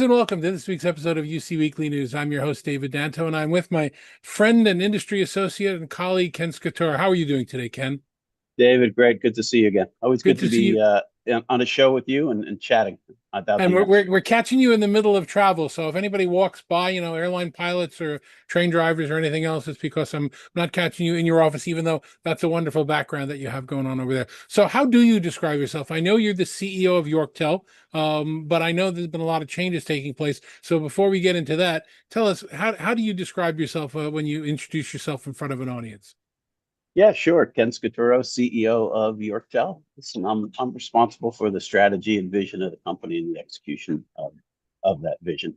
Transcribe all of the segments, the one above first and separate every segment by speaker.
Speaker 1: and welcome to this week's episode of UC Weekly News. I'm your host, David Danto, and I'm with my friend and industry associate and colleague, Ken Scaturro. How are you doing today, Ken?
Speaker 2: David, great. Good to see you again. Always
Speaker 1: Good
Speaker 2: good to
Speaker 1: to see you.
Speaker 2: be on a show with you and chatting about
Speaker 1: And
Speaker 2: the
Speaker 1: we're, we're,
Speaker 2: industry.
Speaker 1: we're catching you in the middle of travel. So if anybody walks by, airline pilots or train drivers or anything else, it's because I'm not catching you in your office, even though that's a wonderful background that you have going on over there. So how do you describe yourself? I know you're the CEO of Yorktel, but I know there's been a lot of changes taking place. So before we get into that, tell us, how do you describe yourself when you introduce yourself in front of an audience?
Speaker 2: Yeah, sure. Ken Scaturro, CEO of Yorktel. Listen, I'm responsible for the strategy and vision of the company and the execution of that vision.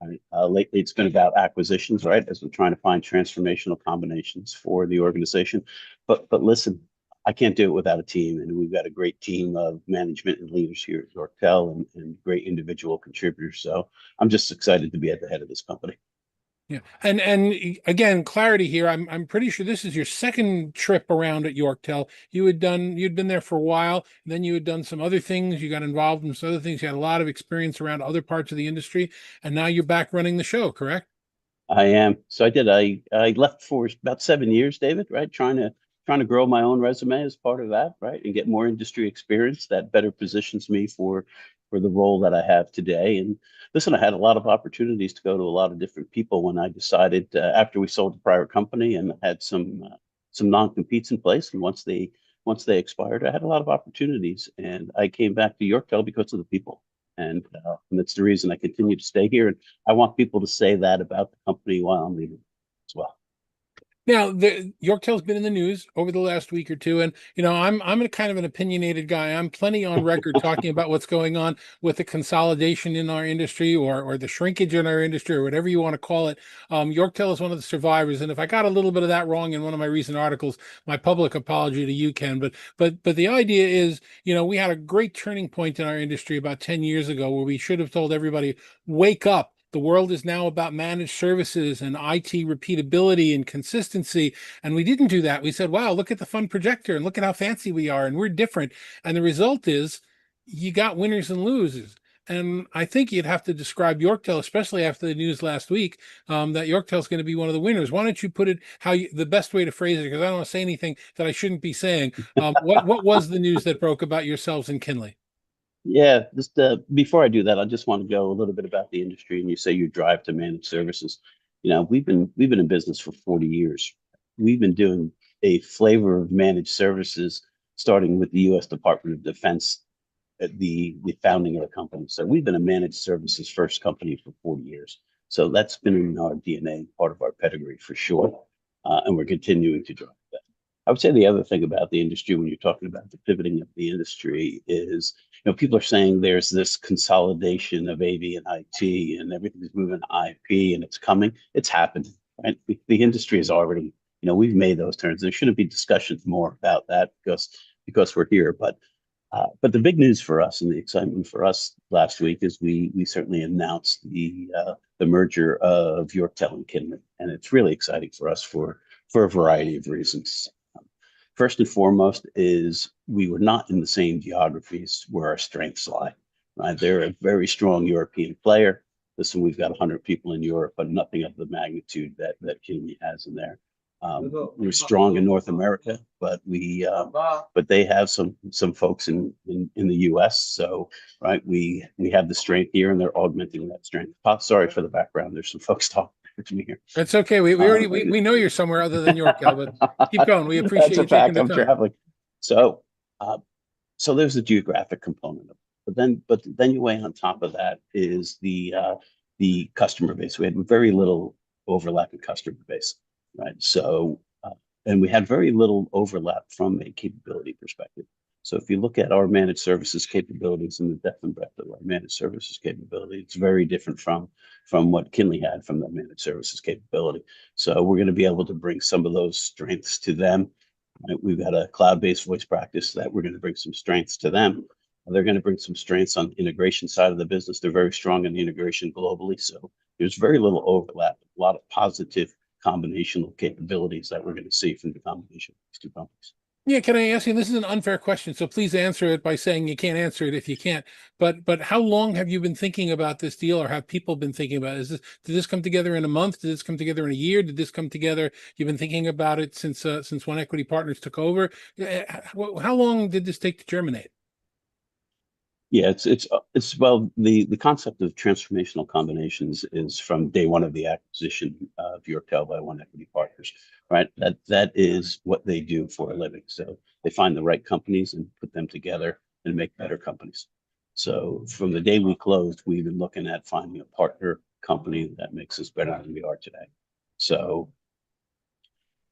Speaker 2: Right? Lately, it's been about acquisitions, right? As we're trying to find transformational combinations for the organization. But listen, I can't do it without a team, and we've got a great team of management and leaders here at Yorktel and great individual contributors. So I'm just excited to be at the head of this company.
Speaker 1: Yeah. And again, clarity here. I'm pretty sure this is your second trip around at Yorktel. You'd been there for a while, and then you had done some other things. You got involved in some other things. You had a lot of experience around other parts of the industry, and now you're back running the show, correct?
Speaker 2: I am. So I did. I left for about 7 years, David, right? Trying to grow my own resume as part of that, right? And get more industry experience that better positions me for the role that I have today. And listen, I had a lot of opportunities to go to a lot of different people when I decided after we sold the prior company and had some non-competes in place. And once they expired, I had a lot of opportunities. And I came back to Yorktel because of the people. And that's the reason I continue to stay here. And I want people to say that about the company while I'm leaving as well.
Speaker 1: Now, the Yorktel's been in the news over the last week or two, and I'm a kind of an opinionated guy. I'm plenty on record talking about what's going on with the consolidation in our industry, or the shrinkage in our industry, or whatever you want to call it. Yorktel is one of the survivors, and if I got a little bit of that wrong in one of my recent articles, my public apology to you, Ken. But the idea is, we had a great turning point in our industry about 10 years ago where we should have told everybody, wake up. The world is now about managed services and IT repeatability and consistency. And we didn't do that. We said, wow, look at the fun projector and look at how fancy we are. And we're different. And the result is you got winners and losers. And I think you'd have to describe Yorktel, especially after the news last week, that Yorktel is going to be one of the winners. Why don't you put it the best way to phrase it? Because I don't want to say anything that I shouldn't be saying. What was the news that broke about yourselves and Kinley?
Speaker 2: Yeah, just before I do that, I just want to go a little bit about the industry. And you say you drive to managed services. We've been in business for 40 years. We've been doing a flavor of managed services, starting with the U.S. Department of Defense at the founding of the company. So we've been a managed services first company for 40 years. So that's been in our DNA, part of our pedigree for sure. And we're continuing to drive that. I would say the other thing about the industry when you're talking about the pivoting of the industry is, people are saying there's this consolidation of AV and IT and everything's moving to IP and it's coming. It's happening, right? The industry is already, we've made those turns. There shouldn't be discussions more about that because we're here. But the big news for us and the excitement for us last week is we certainly announced the merger of Yorktel and Kinly, and it's really exciting for us for a variety of reasons. First and foremost is we were not in the same geographies where our strengths lie. Right, they're a very strong European player. Listen, we've got 100 people in Europe, but nothing of the magnitude that Kinly has in there. We're strong in North America, but they have some folks in the U.S. So right, we have the strength here, and they're augmenting that strength. Oh, sorry for the background. There's some folks talking to me here.
Speaker 1: It's okay. We already we know you're somewhere other than Yorktel, but keep going. We
Speaker 2: That's
Speaker 1: appreciate
Speaker 2: a
Speaker 1: you taking
Speaker 2: fact.
Speaker 1: the
Speaker 2: I'm
Speaker 1: time.
Speaker 2: traveling. So, uh, so there's a geographic component of it. But then you weigh on top of that is the customer base. We had very little overlap in customer base, right? So, and we had very little overlap from a capability perspective. So if you look at our managed services capabilities and the depth and breadth of our managed services capability, it's very different from what Kinley had from the managed services capability. So we're going to be able to bring some of those strengths to them. Right? We've got a cloud-based voice practice that we're going to bring some strengths to them. They're going to bring some strengths on the integration side of the business. They're very strong in the integration globally. So there's very little overlap, a lot of positive combinational capabilities that we're going to see from the combination of these two companies.
Speaker 1: Yeah, can I ask you, this is an unfair question, so please answer it by saying you can't answer it if you can't. But how long have you been thinking about this deal, or have people been thinking about it? Did this come together in a month? Did this come together in a year? Did this come together? You've been thinking about it since One Equity Partners took over. How long did this take to germinate?
Speaker 2: Yeah, it's well, the concept of transformational combinations is from day one of the acquisition of Yorktel by One Equity Partners, right? That is what they do for a living. So they find the right companies and put them together and make better companies. So from the day we closed, we've been looking at finding a partner company that makes us better than we are today. So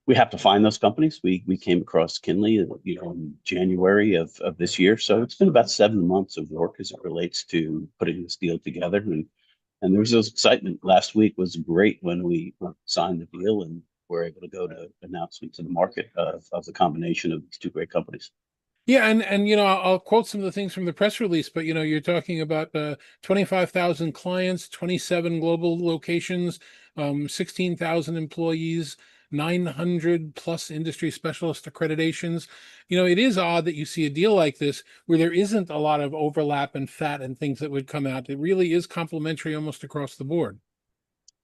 Speaker 2: we have to find those companies. We came across Kinly, in January of this year. So it's been about 7 months of work as it relates to putting this deal together. And there was this excitement. Last week was great when we signed the deal and were able to go to announcement to the market of the combination of these two great companies.
Speaker 1: Yeah, and I'll quote some of the things from the press release, but you're talking about 25,000 clients, 27 global locations, 16,000 employees, 900 plus industry specialist accreditations. It is odd that you see a deal like this where there isn't a lot of overlap and fat and things that would come out. It really is complementary almost across the board.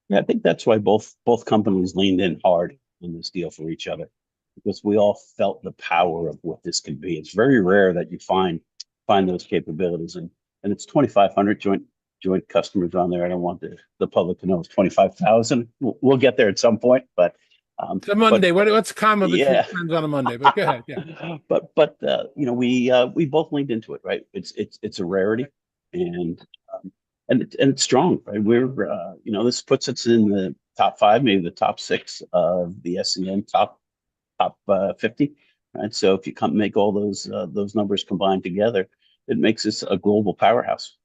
Speaker 2: Yeah, I think that's why both companies leaned in hard in this deal for each other because we all felt the power of what this could be. It's very rare that you find those capabilities and it's 2,500 joint customers on there. I don't want the public to know it's 25,000. We'll get there at some point, but
Speaker 1: It's a Monday. What's common between
Speaker 2: yeah.
Speaker 1: friends on a Monday? But go ahead. Yeah.
Speaker 2: We both leaned into it, right? It's a rarity, and it's strong, right? This puts us in the top five, maybe the top six of the SCN top 50, right? So if you come make all those numbers combined together, it makes us a global powerhouse.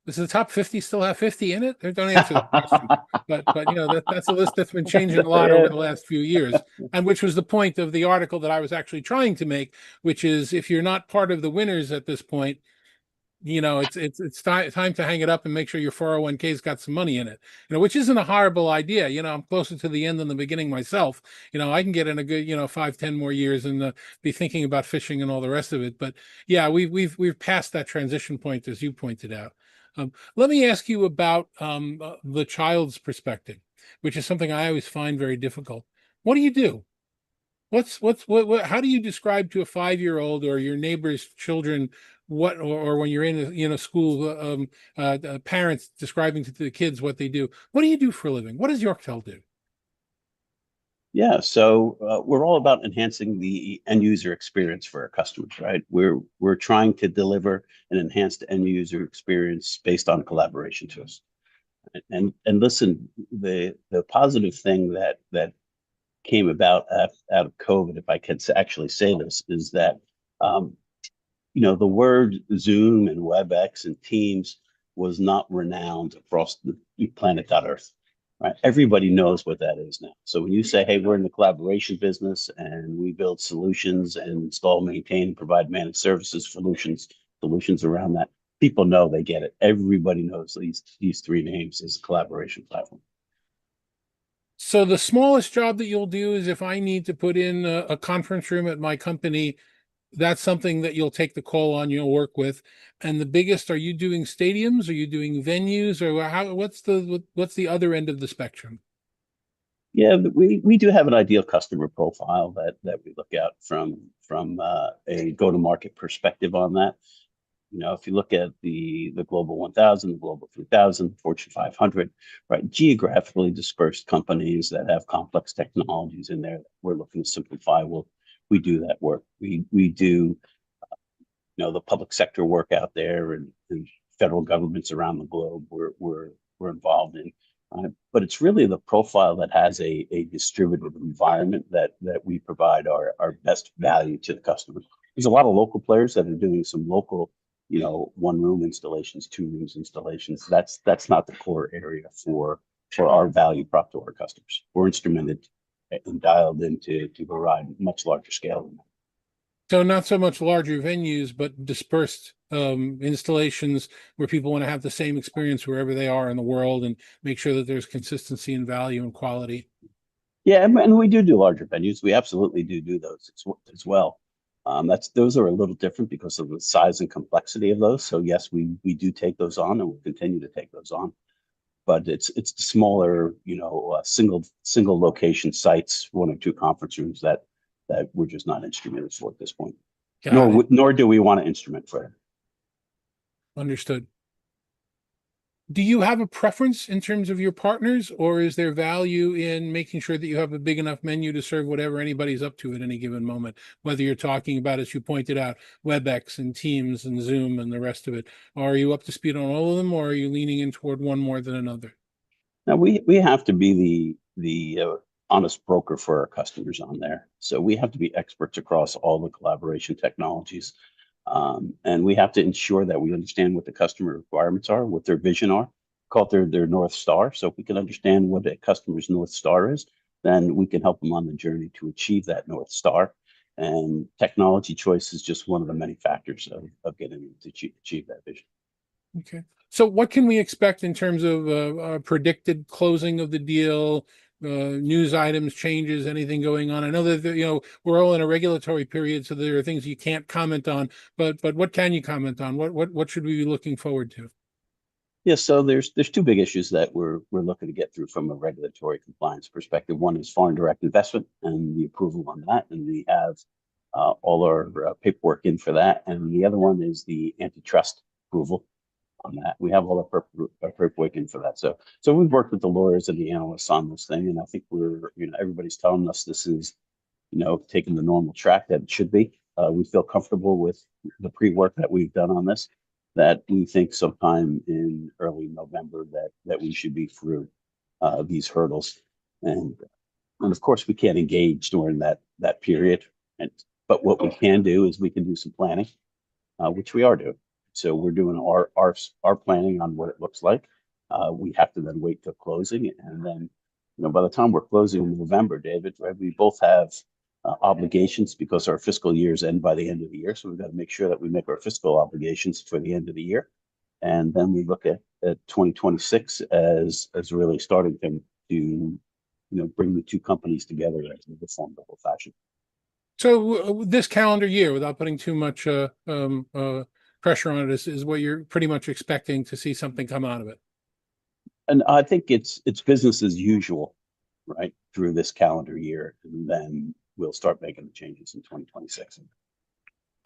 Speaker 1: Does the top 50 still have 50 in it? Or don't answer the question. But that's a list that's been changing a lot over
Speaker 2: Yeah.
Speaker 1: the last few years. And which was the point of the article that I was actually trying to make, which is if you're not part of the winners at this point, it's time to hang it up and make sure your 401k's got some money in it. Which isn't a horrible idea. I'm closer to the end than the beginning myself. I can get in a good 5, 10 more years and be thinking about fishing and all the rest of it. But yeah, we've passed that transition point, as you pointed out. Let me ask you about the child's perspective, which is something I always find very difficult. What do you do? What how do you describe to a 5-year-old or your neighbor's children or when you're in a school, parents describing to the kids what they do? What do you do for a living? What does Yorktel do?
Speaker 2: Yeah, so we're all about enhancing the end user experience for our customers, right? We're trying to deliver an enhanced end user experience based on collaboration tools. And listen, the positive thing that came about out of COVID, if I could actually say this, is that um, the word Zoom and WebEx and Teams was not renowned across the planet Earth, right? Everybody knows what that is now. So when you say, hey, we're in the collaboration business and we build solutions and install, maintain, and provide managed services solutions around that, people know they get it. Everybody knows these three names as a collaboration platform.
Speaker 1: So the smallest job that you'll do is if I need to put in a conference room at my company, that's something that you'll take the call on, you'll work with. And the biggest, are you doing stadiums? Are you doing venues? Or what's the other end of the spectrum?
Speaker 2: Yeah, but we do have an ideal customer profile that we look at from a go-to-market perspective on that. If you look at the Global 1000, the Global 3000, Fortune 500, right, geographically dispersed companies that have complex technologies in there that we're looking to simplify, well, we do that work. We do the public sector work out there and federal governments around the globe we're involved in. But it's really the profile that has a distributed environment that we provide our best value to the customers. There's a lot of local players that are doing some local, one room installations, two rooms installations. That's not the core area for our value prop to our customers. We're instrumented and dialed into to provide much larger scale.
Speaker 1: So not so much larger venues, but dispersed installations where people want to have the same experience wherever they are in the world and make sure that there's consistency and value and quality.
Speaker 2: Yeah, and we do larger venues. We absolutely do those as well. That's those are a little different because of the size and complexity of those. So yes, we do take those on, and we'll continue to take those on. But it's the smaller, single location sites, one or two conference rooms that we're just not instrumented for at this point.
Speaker 1: Got it.
Speaker 2: Nor do we want to instrument for it.
Speaker 1: Understood. Do you have a preference in terms of your partners, or is there value in making sure that you have a big enough menu to serve whatever anybody's up to at any given moment? Whether you're talking about, as you pointed out, WebEx and Teams and Zoom and the rest of it. Are you up to speed on all of them, or are you leaning in toward one more than another?
Speaker 2: Now we have to be the honest broker for our customers on there. So we have to be experts across all the collaboration technologies, and we have to ensure that we understand what the customer requirements are, what their vision are, call it their North Star. So if we can understand what a customer's North Star is, then we can help them on the journey to achieve that North Star. And technology choice is just one of the many factors of getting them to achieve that vision.
Speaker 1: Okay. So what can we expect in terms of predicted closing of the deal, news items, changes, anything going on? I know that, we're all in a regulatory period, so there are things you can't comment on, but what can you comment on? What should we be looking forward to?
Speaker 2: Yeah, so there's two big issues that we're looking to get through from a regulatory compliance perspective. One is foreign direct investment and the approval on that, and we have all our paperwork in for that. And the other one is the antitrust approval on that. We have all our paperwork in for that. So we've worked with the lawyers and the analysts on this thing, and I think everybody's telling us this is taking the normal track that it should be. We feel comfortable with the pre-work that we've done on this, that we think sometime in early November that we should be through these hurdles. And and of course we can't engage during that period. And but what we can do is we can do some planning, which we are doing. So we're doing our planning on what it looks like. We have to then wait till closing, and then by the time we're closing in November, David, right, we both have obligations because our fiscal years end by the end of the year. So we've got to make sure that we make our fiscal obligations for the end of the year, and then we look at 2026 as really starting to bring the two companies together in a formidable fashion.
Speaker 1: So this calendar year, without putting too much pressure on it, is what you're pretty much expecting to see something come out of it.
Speaker 2: And I think it's business as usual, right, through this calendar year, and then we'll start making the changes in 2026.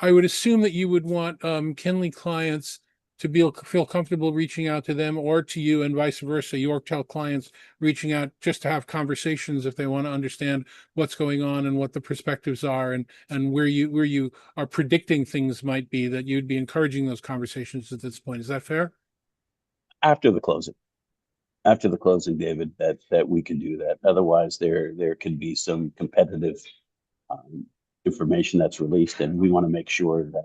Speaker 1: I would assume that you would want Kinly clients to feel comfortable reaching out to them or to you, and vice versa. Yorktel clients reaching out just to have conversations if they want to understand what's going on and what the perspectives are, and where you are predicting things might be, that you'd be encouraging those conversations at this point. Is that fair?
Speaker 2: After the closing, David, that we can do that. Otherwise, there can be some competitive um, information that's released, and we want to make sure that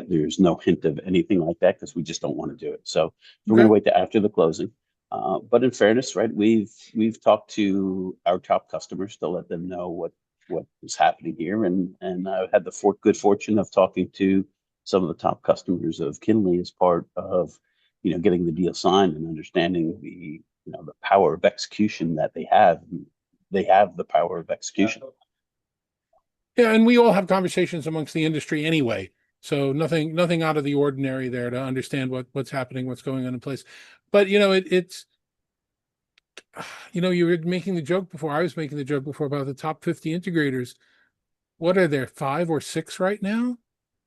Speaker 2: there's no hint of anything like that because we just don't want to do it. So we're going
Speaker 1: Okay.
Speaker 2: to wait to after the closing. But in fairness, right, we've talked to our top customers to let them know what is happening here, and I've had the good fortune of talking to some of the top customers of Kinly as part of getting the deal signed and understanding the power of execution that they have. They have the power of execution.
Speaker 1: Yeah, and we all have conversations amongst the industry anyway. So nothing out of the ordinary there to understand what's happening, what's going on in place. But it's you were making the joke before. I was making the joke before about the top 50 integrators. What are there, 5 or 6 right now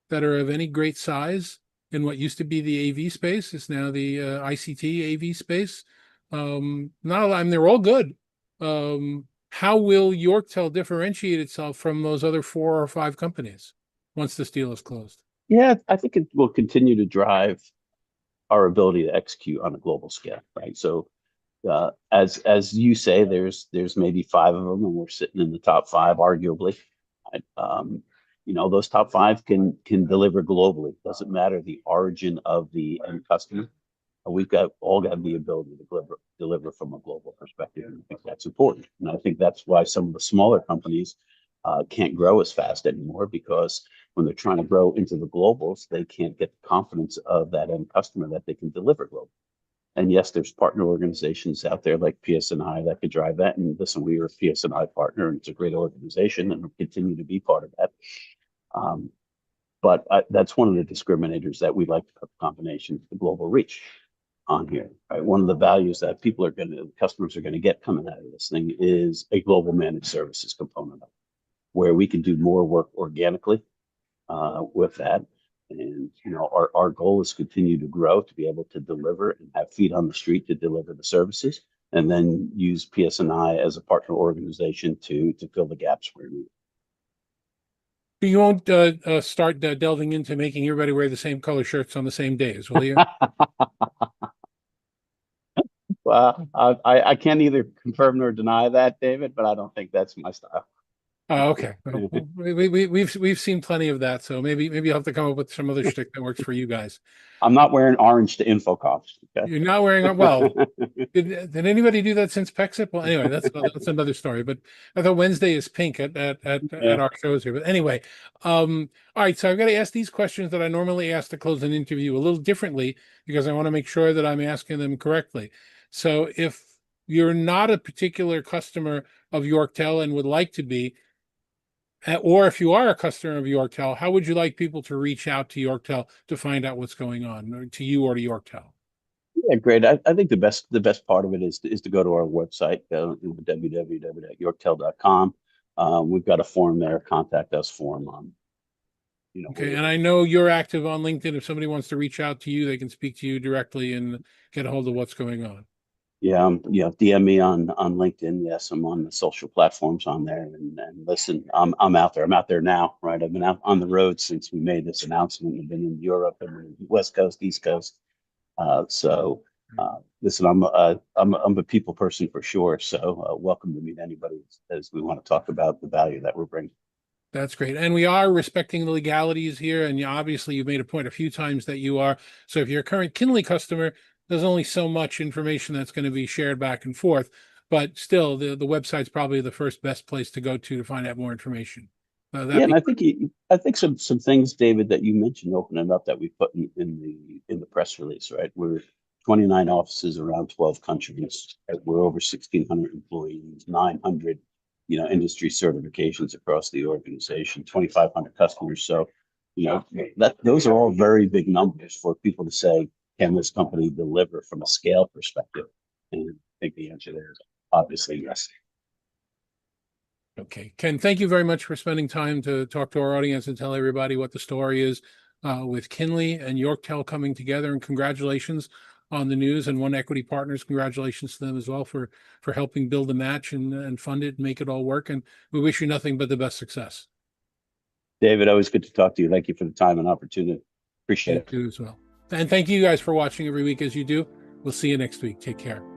Speaker 1: that are of any great size in what used to be the AV space? Is now the ICT AV space. Not a lot. I mean, they're all good. How will Yorktel differentiate itself from those other 4 or 5 companies once this deal is closed?
Speaker 2: Yeah, I think it will continue to drive our ability to execute on a global scale, right? So as you say, there's maybe 5 of them, and we're sitting in the top 5, arguably. Right? Those top 5 can deliver globally. Doesn't matter the origin of the end customer. We've got the ability to deliver from a global perspective, and I think that's important. And I think that's why some of the smaller companies can't grow as fast anymore, because when they're trying to grow into the globals, they can't get the confidence of that end customer that they can deliver globally. And yes, there's partner organizations out there like PSNI that could drive that. And listen, we are a PSNI partner, and it's a great organization, and we'll continue to be part of that. Um, but that's one of the discriminators that we like to put the combination, the global reach on here. Right? One of the values that customers are going to get coming out of this thing is a global managed services component of it, where we can do more work organically with that. And our goal is to continue to grow, to be able to deliver and have feet on the street to deliver the services, and then use PS&I as a partner organization to fill the gaps where needed.
Speaker 1: You won't start delving into making everybody wear the same color shirts on the same days, will you?
Speaker 2: Well, I can't either confirm nor deny that, David, but I don't think that's my style.
Speaker 1: Oh, okay. Well, we've seen plenty of that, so maybe I'll have to come up with some other shtick that works for you guys.
Speaker 2: I'm not wearing orange to InfoComs. Okay.
Speaker 1: You're not wearing, well, did anybody do that since Pexip? Well, anyway, that's another story. But I thought Wednesday is pink at
Speaker 2: Yeah.
Speaker 1: our shows here. But anyway, all right. So I've got to ask these questions that I normally ask to close an interview a little differently because I want to make sure that I'm asking them correctly. So if you're not a particular customer of Yorktel and would like to be, or if you are a customer of Yorktel, how would you like people to reach out to Yorktel to find out what's going on, or to you or to Yorktel?
Speaker 2: Yeah, great. I think the best part of it is to go to our website, www.yorktel.com. We've got a form there, contact us form on,
Speaker 1: Okay,
Speaker 2: where
Speaker 1: and I know you're active on LinkedIn. If somebody wants to reach out to you, they can speak to you directly and get a hold of what's going on.
Speaker 2: yeah, DM me on LinkedIn. Yes, I'm on the social platforms on there, and listen, I'm out there. I'm out there now, right? I've been out on the road since we made this announcement. I've been in Europe and West Coast, East Coast. So listen, I'm a people person for sure. So welcome to meet anybody as we want to talk about the value that we're bringing.
Speaker 1: That's great. And we are respecting the legalities here. And obviously, you've made a point a few times that you are. So if you're a current Kinly customer, there's only so much information that's going to be shared back and forth. But still, the website's probably the first best place to go to find out more information.
Speaker 2: Yeah,
Speaker 1: That
Speaker 2: and
Speaker 1: be
Speaker 2: I think some things, David, that you mentioned opening up that we put in the press release, right? We're 29 offices around 12 countries. Right? We're over 1,600 employees, 900, industry certifications across the organization, 2,500 customers. So, that those are all very big numbers for people to say, can this company deliver from a scale perspective? And I think the answer there is obviously yes.
Speaker 1: Okay, Ken, thank you very much for spending time to talk to our audience and tell everybody what the story is with Kinly and Yorktel coming together. And congratulations on the news, and One Equity Partners. Congratulations to them as well for helping build the match and fund it and make it all work. And we wish you nothing but the best success.
Speaker 2: David, always good to talk to you. Thank you for the time and opportunity. Appreciate
Speaker 1: You
Speaker 2: it.
Speaker 1: too as well. And thank you guys for watching every week as you do. We'll see you next week. Take care.